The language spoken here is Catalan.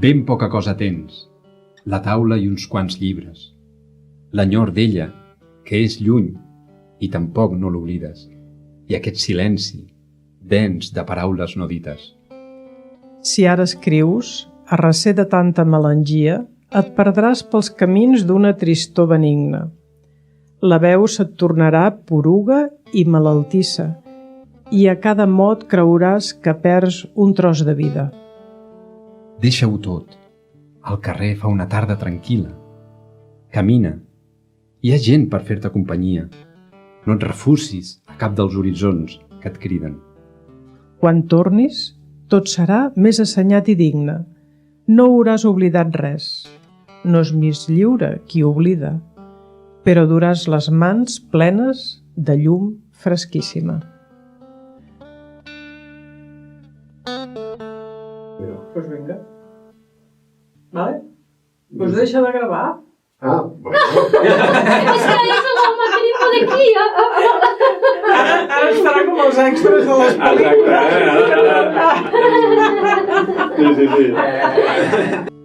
Ben poca cosa tens, la taula i uns quants llibres, l'enyor d'ella, que és lluny, i tampoc no l'oblides, i aquest silenci, dens de paraules no dites. Si ara escrius, a recer de tanta melangia, et perdràs pels camins d'una tristor benigna. La veu se't tornarà poruga i malaltissa, i a cada mot creuràs que perds un tros de vida. Deixa-ho tot. Al carrer fa una tarda tranquil·la. Camina. Hi ha gent per fer-te companyia. No et refusis a cap dels horitzons que et criden. Quan tornis, tot serà més assenyat i digne. No hauràs oblidat res. No és més lliure qui oblida, però duràs les mans plenes de llum fresquíssima. Pues venga. ¿Vale? Pues deja de grabar. Ah, bueno. És que és el matrimonio d'aquí. Ara estarà com els extras de les pel·lícules. Exacte. Sí.